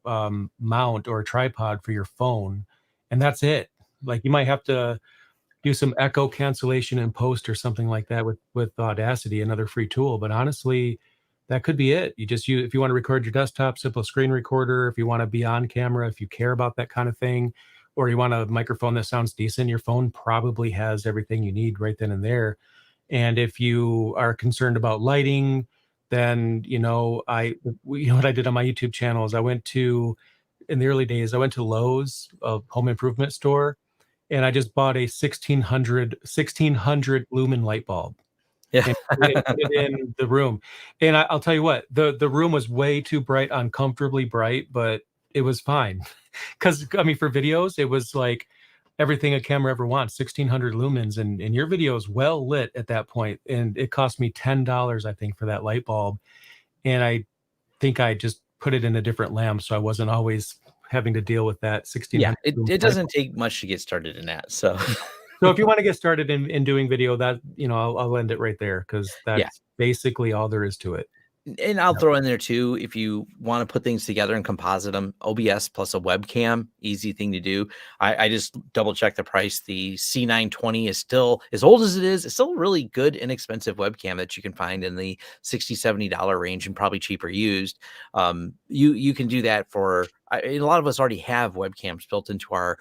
B: mount or tripod for your phone, and that's it. Like you might have to do some echo cancellation in post or something like that with Audacity, another free tool. But honestly, that could be it. You just use, if you want to record your desktop, simple screen recorder. If you want to be on camera, if you care about that kind of thing, or you want a microphone that sounds decent, your phone probably has everything you need right then and there. And if you are concerned about lighting, then you know what I did on my YouTube channel is I went to, in the early days, I went to Lowe's, a home improvement store, and I just bought a 1600 lumen light bulb
A: Yeah.
B: and put it in the room. And I'll tell you what, the room was way too bright, uncomfortably bright, but it was fine. Because I mean, for videos, it was like everything a camera ever wants, 1600 lumens, and your video is well lit at that point. And it cost me $10, I think, for that light bulb. And I think I just put it in a different lamp, so I wasn't always having to deal with that
A: Yeah,
B: 1600
A: it
B: lumen
A: it
B: light
A: doesn't
B: bulb.
A: take much to get started in that, so
B: So if you want to get started in doing video, that I'll end it right there because
A: yeah.
B: that's basically all there is to it.
A: And I'll
B: Yep.
A: throw in there too, if you want to put things together and composite them, OBS plus a webcam, easy thing to do. I just double check the price. The C920 is still, as old as it is, it's still a really good, inexpensive webcam that you can find in the $60-$70 range and probably cheaper used. You can do that for, a lot of us already have webcams built into our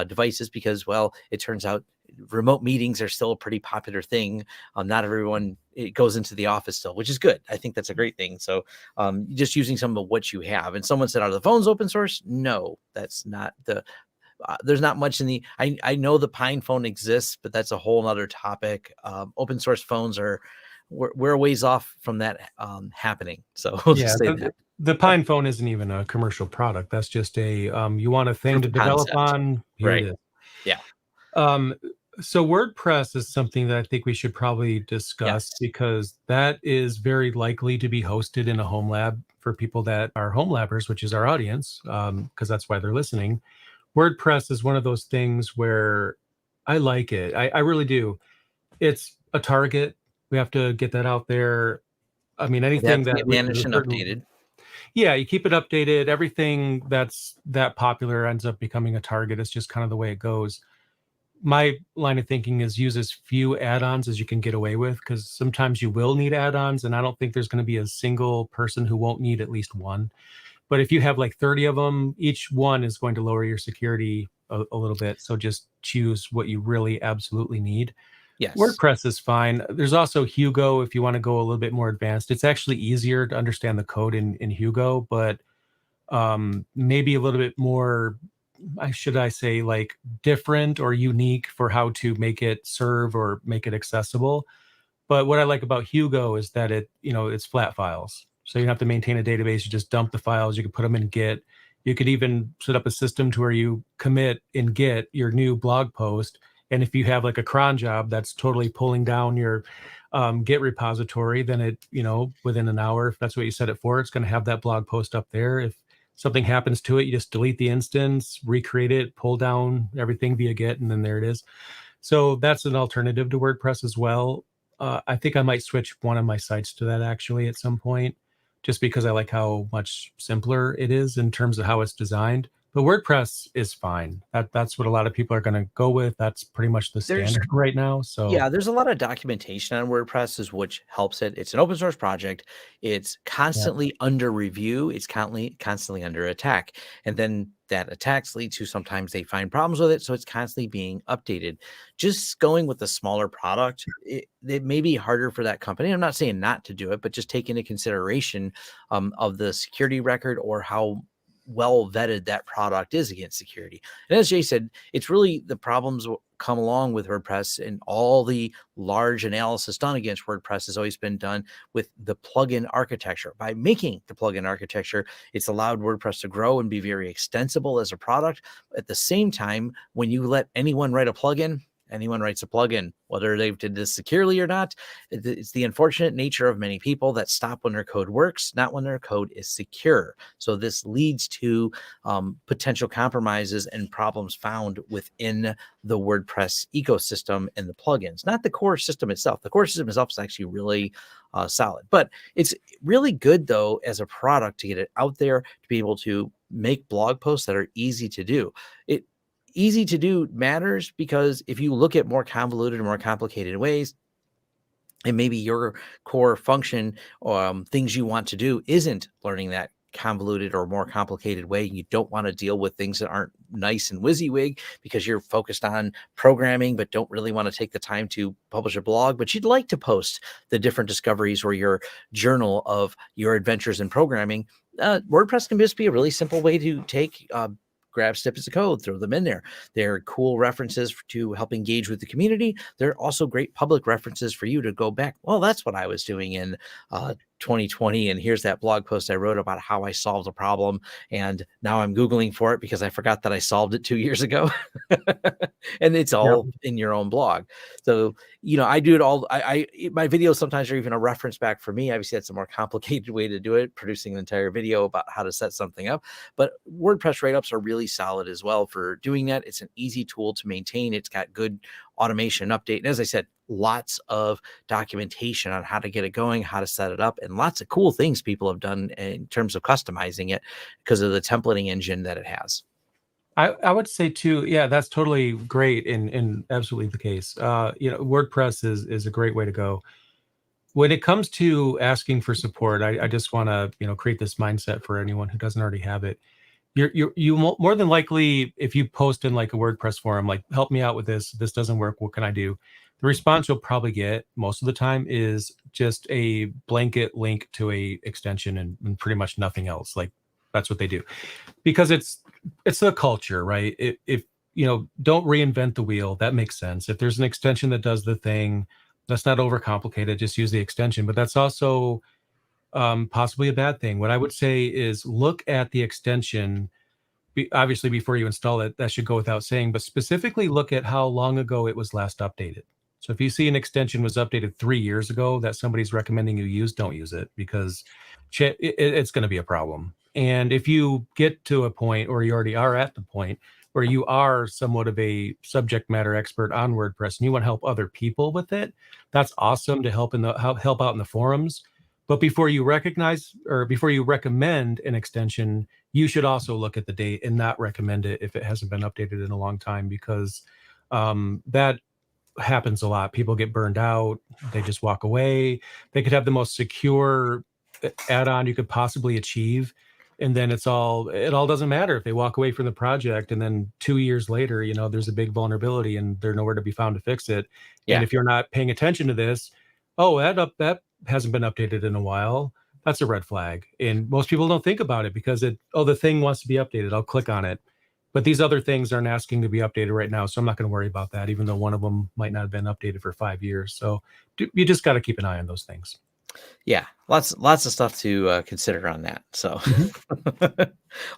A: devices because, well, it turns out remote meetings are still a pretty popular thing. Not everyone it goes into the office still, which is good. I think that's a great thing. So just using some of what you have. And someone said, are the phones open source? No, that's not the. There's not much in the. I know the Pine phone exists, but that's a whole nother topic. Open source phones are we're a ways off from that happening. So we'll
B: Yeah,
A: just say that
B: the Pine phone isn't even a commercial product. That's just a you want a thing
A: proof
B: to
A: of
B: develop
A: concept,
B: on, here it
A: right?
B: is.
A: Yeah.
B: Um, so WordPress is something that I think we should probably discuss
A: Yes.
B: because that is very likely to be hosted in a home lab for people that are home labbers, which is our audience, because that's why they're listening. WordPress is one of those things where I like it. I really do. It's a target. We have to get that out there. I mean,
A: It has
B: anything
A: to
B: that
A: get
B: reaches a
A: managed and
B: certain,
A: updated.
B: yeah, you keep it updated. Everything that's that popular ends up becoming a target. It's just kind of the way it goes. My line of thinking is use as few add-ons as you can get away with because sometimes you will need add-ons, and I don't think there's going to be a single person who won't need at least one. But if you have like 30 of them, each one is going to lower your security a little bit. So just choose what you really absolutely need.
A: Yes.
B: WordPress is fine. There's also Hugo if you want to go a little bit more advanced. It's actually easier to understand the code in Hugo, but maybe a little bit more, should I say, like different or unique for how to make it serve or make it accessible. But what I like about Hugo is that it's flat files. So you don't have to maintain a database. You just dump the files. You can put them in Git. You could even set up a system to where you commit in Git your new blog post. And if you have like a cron job that's totally pulling down your Git repository, then within an hour, if that's what you set it for, it's going to have that blog post up there. If something happens to it, you just delete the instance, recreate it, pull down everything via Git, and then there it is. So that's an alternative to WordPress as well. I think I might switch one of my sites to that actually at some point, just because I like how much simpler it is in terms of how it's designed. But WordPress is fine. That's what a lot of people are going to go with. That's pretty much the
A: There's
B: standard right now. So
A: Yeah, there's a lot of documentation on WordPress, is which helps it. It's an open source project. It's
B: yeah,
A: constantly under review. It's constantly under attack. And then that attacks lead to sometimes they find problems with it. So it's constantly being updated. Just going with a smaller product, it may be harder for that company. I'm not saying not to do it, but just take into consideration of the security record or how well vetted that product is against security. And as Jay said, it's really the problems come along with WordPress, and all the large analysis done against WordPress has always been done with the plugin architecture. By making the plugin architecture, it's allowed WordPress to grow and be very extensible as a product. At the same time, when you let anyone write a plugin, anyone writes a plugin, whether they did this securely or not, it's the unfortunate nature of many people that stop when their code works, not when their code is secure. So this leads to potential compromises and problems found within the WordPress ecosystem and the plugins, not the core system itself. The core system itself is actually really solid, but it's really good though as a product to get it out there, to be able to make blog posts that are easy to do. It easy to do matters because if you look at more convoluted and more complicated ways, and maybe your core function, things you want to do isn't learning that convoluted or more complicated way. You don't want to deal with things that aren't nice and WYSIWYG because you're focused on programming, but don't really want to take the time to publish a blog, but you'd like to post the different discoveries or your journal of your adventures in programming. WordPress can just be a really simple way to take grab snippets of code, throw them in there. They're cool references to help engage with the community. They're also great public references for you to go back. Well, that's what I was doing in 2020. And here's that blog post I wrote about how I solved a problem. And now I'm Googling for it because I forgot that I solved it 2 years ago. And it's all in your own blog. So, I do it all. My videos sometimes are even a reference back for me. Obviously, that's a more complicated way to do it, producing an entire video about how to set something up. But WordPress write-ups are really solid as well for doing that. It's an easy tool to maintain. It's got good automation update. And as I said, lots of documentation on how to get it going, how to set it up, and lots of cool things people have done in terms of customizing it because of the templating engine that it has.
B: I would say too, yeah, that's totally great and absolutely the case. WordPress is a great way to go. When it comes to asking for support, I just want to, create this mindset for anyone who doesn't already have it. You more than likely, if you post in like a WordPress forum, like, help me out with this doesn't work, what can I do? The response you'll probably get most of the time is just a blanket link to a extension and pretty much nothing else. Like, that's what they do, because it's the culture, right? If don't reinvent the wheel. That makes sense. If there's an extension that does the thing, that's not overcomplicated, just use the extension. But that's also possibly a bad thing. What I would say is look at the extension. Obviously, before you install it, that should go without saying, but specifically look at how long ago it was last updated. So if you see an extension was updated 3 years ago that somebody's recommending you use, don't use it, because it's going to be a problem. And if you get to a point, or you already are at the point, where you are somewhat of a subject matter expert on WordPress and you want to help other people with it, that's awesome to help out in the forums. But before you recommend an extension, you should also look at the date and not recommend it if it hasn't been updated in a long time, because that happens a lot. People get burned out. They just walk away. They could have the most secure add-on you could possibly achieve, and then it all doesn't matter if they walk away from the project, and then 2 years later, there's a big vulnerability and they're nowhere to be found to fix it.
A: Yeah.
B: And if you're not paying attention to this, that hasn't been updated in a while, that's a red flag. And most people don't think about it because the thing wants to be updated, I'll click on it. But these other things aren't asking to be updated right now, so I'm not going to worry about that, even though one of them might not have been updated for 5 years. So you just got to keep an eye on those things.
A: Yeah, lots of stuff to consider on that. So,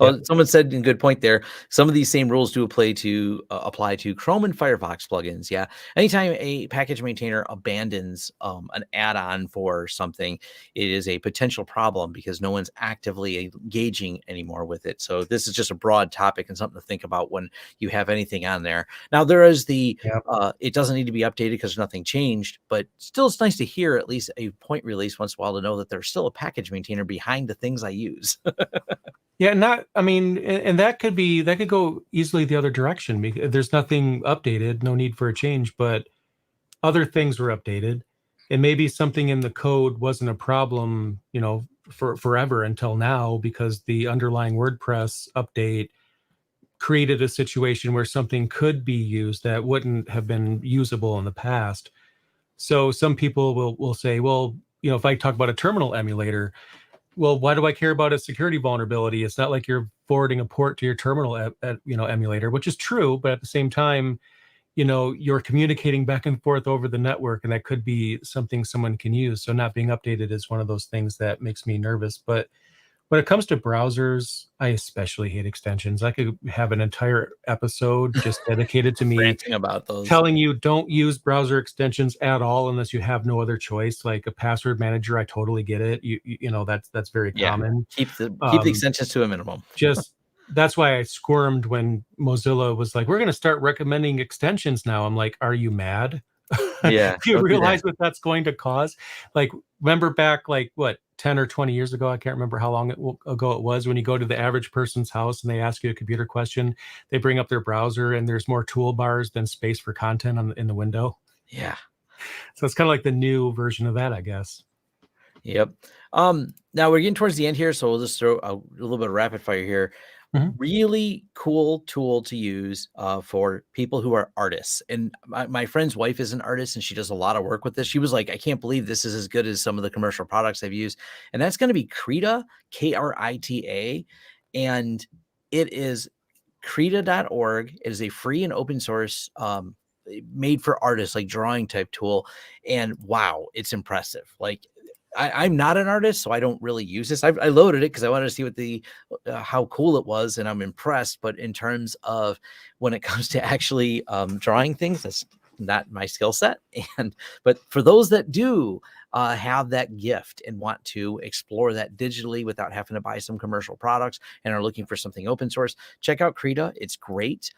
B: Yep.
A: Someone said, in good point there, some of these same rules do apply to Chrome and Firefox plugins. Yeah, anytime a package maintainer abandons an add-on for something, it is a potential problem because no one's actively engaging anymore with it. So this is just a broad topic and something to think about when you have anything on there. Now there is it doesn't need to be updated because nothing changed, but still it's nice to hear at least a point release once in a while to know that there's still a package maintainer behind the things I use.
B: Yeah, and that could go easily the other direction, because there's nothing updated, no need for a change, but other things were updated, and maybe something in the code wasn't a problem, for forever until now, because the underlying WordPress update created a situation where something could be used that wouldn't have been usable in the past. So some people will say, well, if I talk about a terminal emulator, well, why do I care about a security vulnerability? It's not like you're forwarding a port to your terminal emulator, which is true, but at the same time, you're communicating back and forth over the network, and that could be something someone can use. So not being updated is one of those things that makes me nervous. But When it comes to browsers, I especially hate extensions. I could have an entire episode just dedicated to me
A: Ranting about those.
B: telling you don't use browser extensions at all unless you have no other choice. Like a password manager, I totally get it. You know that's very
A: Yeah.
B: common.
A: Keep the
B: Um,
A: extensions to a minimum.
B: just that's why I squirmed when Mozilla was like, "We're going to start recommending extensions now." I'm like, "Are you mad? Do
A: Yeah,
B: you
A: don't do that.
B: realize what that's going to cause?" Like, remember back like what 10 or 20 years ago? I can't remember how long ago it was. When you go to the average person's house and they ask you a computer question, they bring up their browser and there's more toolbars than space for content in the window.
A: Yeah.
B: So it's kind of like the new version of that, I guess.
A: Yep. Now we're getting towards the end here, so we'll just throw a little bit of rapid fire here.
B: Mhm.
A: Really cool tool to use for people who are artists. And my friend's wife is an artist and she does a lot of work with this. She was like, I can't believe this is as good as some of the commercial products I've used. And that's going to be Krita, Krita. And it is Krita.org. It is a free and open source made for artists, like drawing type tool. And wow, it's impressive. Like I'm not an artist, so I don't really use this. I loaded it because I wanted to see what how cool it was, and I'm impressed. But in terms of when it comes to actually drawing things, that's not my skill set. And but for those that do have that gift and want to explore that digitally without having to buy some commercial products and are looking for something open source, check out Krita. It's great.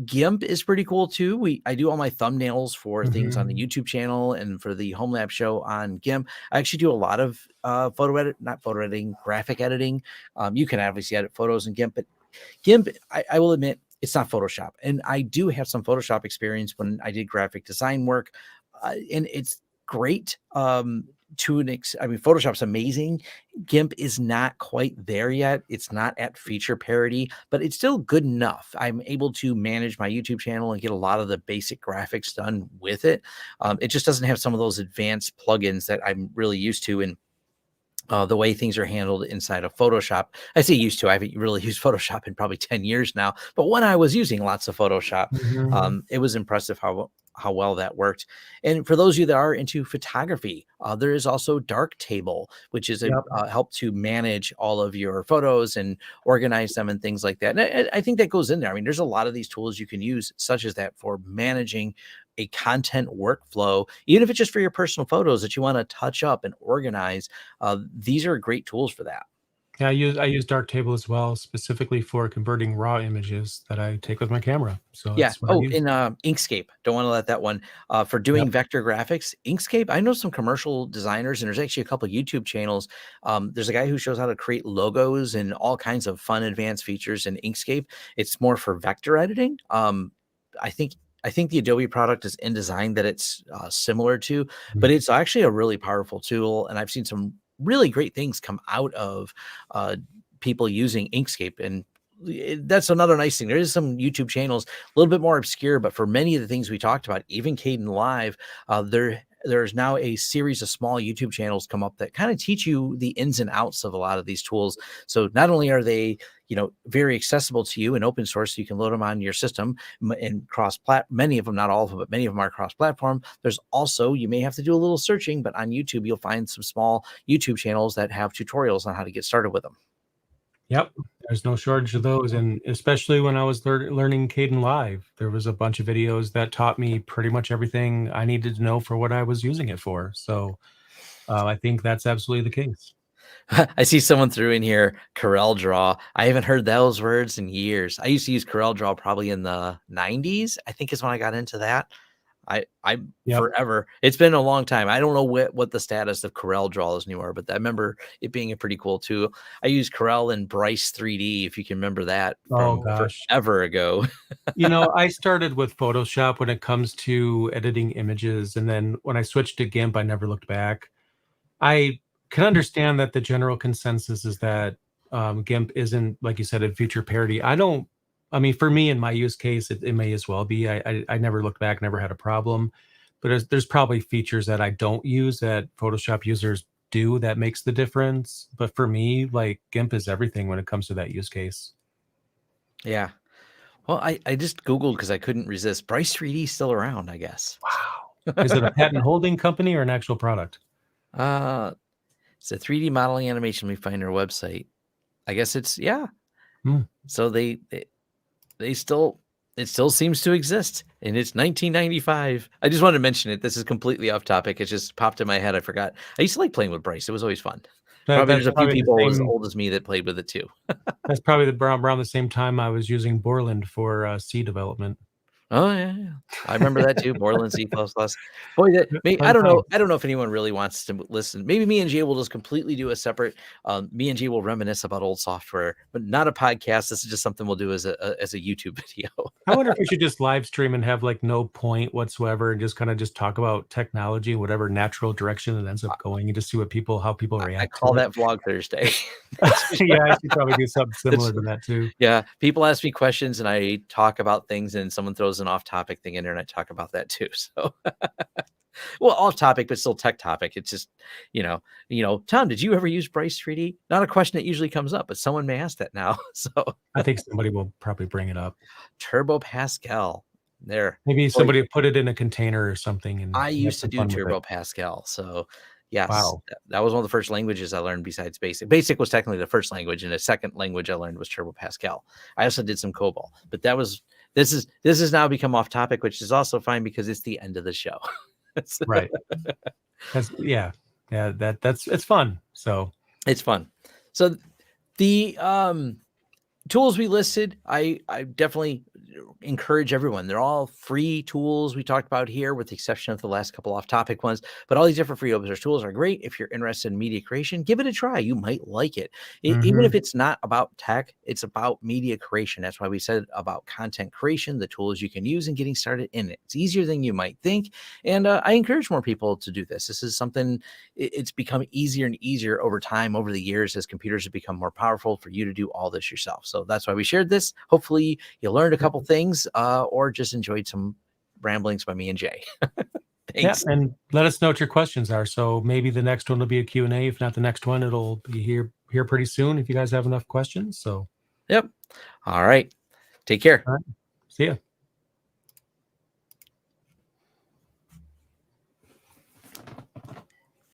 A: GIMP is pretty cool too. I do all my thumbnails for things on the
B: Mhm.
A: YouTube channel and for the Homelab show on GIMP. I actually do a lot of not photo editing, graphic editing. You can obviously edit photos in GIMP, but GIMP, I will admit, it's not Photoshop. And I do have some Photoshop experience when I did graphic design work, and it's great. I mean, Photoshop's amazing. GIMP is not quite there yet. It's not at feature parity, but it's still good enough. I'm able to manage my YouTube channel and get a lot of the basic graphics done with it. It just doesn't have some of those advanced plugins that I'm really used to in the way things are handled inside of Photoshop. I say used to. I haven't really used Photoshop in probably 10 years now. But when I was using lots of Photoshop,
B: Mhm.
A: it was impressive how well that worked. And for those of you that are into photography, there is also Darktable, which is a
B: Yep.
A: help to manage all of your photos and organize them and things like that. And I think that goes in there. I mean, there's a lot of these tools you can use, such as that, for managing a content workflow, even if it's just for your personal photos that you want to touch up and organize. These are great tools for that.
B: Yeah, I use Darktable as well, specifically for converting raw images that I take with my camera. So
A: Yeah.
B: that's what I
A: Oh,
B: use.
A: in Inkscape. Don't want to let that one for
B: Yep.
A: doing vector graphics. Inkscape. I know some commercial designers, and there's actually a couple of YouTube channels. There's a guy who shows how to create logos and all kinds of fun advanced features in Inkscape. It's more for vector editing. I think I think the Adobe product is InDesign that it's similar to,
B: Mm.
A: but it's actually a really powerful tool, and I've seen some really great things come out of uh, people using Inkscape. And that's another nice thing. There is some YouTube channels a little bit more obscure, but for many of the things we talked about, even Caden Live, there's now a series of small YouTube channels come up that kind of teach you the ins and outs of a lot of these tools. So not only are they, very accessible to you and open source, so you can load them on your system and many of them, not all of them, but many of them are cross platform. There's also, you may have to do a little searching, but on YouTube, you'll find some small YouTube channels that have tutorials on how to get started with them.
B: Yep. There's no shortage of those, and especially when I was learning Caden Live, there was a bunch of videos that taught me pretty much everything I needed to know for what I was using it for. So I think that's absolutely the case.
A: I see someone threw in here Corel Draw. I haven't heard those words in years. I used to use Corel Draw probably in the 90s, I think is when I got into that. I
B: Yep.
A: forever. It's been a long time. I don't know what the status of Corel Draw is anymore, but I remember it being a pretty cool tool. I used Corel and Bryce 3D, if you can remember that
B: Oh
A: from
B: gosh.
A: forever ago.
B: I started with Photoshop when it comes to editing images, and then when I switched to GIMP, I never looked back. I can understand that the general consensus is that GIMP isn't, like you said, a feature parity. I mean, for me in my use case, it may as well be. I never looked back, never had a problem. But there's probably features that I don't use that Photoshop users do that makes the difference. But for me, like GIMP is everything when it comes to that use case.
A: Yeah. Well, I just Googled because I couldn't resist. Bryce 3D still around, I guess.
B: Wow. Is it a patent holding company or an actual product?
A: uh It's a 3D modeling animation we find on our website. I guess it's So they still it still seems to exist, and it's 1995. I just wanted to mention it. This is completely off topic. It just popped in my head. I forgot. I used to like playing with Bryce. It was always fun. Probably
B: That's
A: there's a few
B: probably the
A: people as
B: same.
A: old as me that played with it too.
B: That's probably around the same time I was using Borland for C development.
A: Oh yeah. I remember that too. Borland C++. Boy, I
B: Fun
A: don't know.
B: time.
A: I don't know if anyone really wants to listen. Maybe me and Jay will just completely do a separate. Me and Jay will reminisce about old software, but not a podcast. This is just something we'll do as a YouTube video.
B: I wonder if we should just live stream and have like no point whatsoever and just kind of just talk about technology, whatever natural direction it ends up going, and just see how people
A: I
B: react
A: call
B: to it.
A: that Vlog Thursday.
B: Yeah, I should probably do something similar
A: It's
B: to that too.
A: Yeah, people ask me questions and I talk about things, and someone throws an off-topic thing in there and I talk about that too. So, well, off topic, but still tech topic. It's just, Tom, did you ever use Bryce 3D? Not a question that usually comes up, but someone may ask that now. So,
B: I think somebody will probably bring it up.
A: Turbo Pascal. There.
B: Maybe
A: Boy,
B: somebody put it in a container or something and
A: I
B: have
A: used to
B: some
A: do
B: fun with it.
A: Turbo Pascal. So, yes,
B: Wow.
A: that was one of the first languages I learned besides Basic. Basic was technically the first language, and the second language I learned was Turbo Pascal. I also did some COBOL, but this has now become off topic, which is also fine because it's the end of the show.
B: Right. It's fun. So
A: It's fun. So the tools we listed, I definitely encourage everyone. They're all free tools we talked about here, with the exception of the last couple off-topic ones. But all these different free open source tools are great. If you're interested in media creation, give it a try. You might like it. Even if it's not about tech, it's about media creation. That's why we said about content creation, the tools you can use, and getting started in it. It's easier than you might think. And I encourage more people to do this. This is something, it's become easier and easier over time, over the years, as computers have become more powerful, for you to do all this yourself. So that's why we shared this. Hopefully you learned a couple things, or just enjoyed some ramblings by me and Jay.
B: Yeah,
A: Thanks.
B: and let us know what your questions are. So maybe the next one will be a Q&A. If not the next one, it'll be here pretty soon if you guys have enough questions. So
A: Yep. All right. Take care.
B: all right. See ya.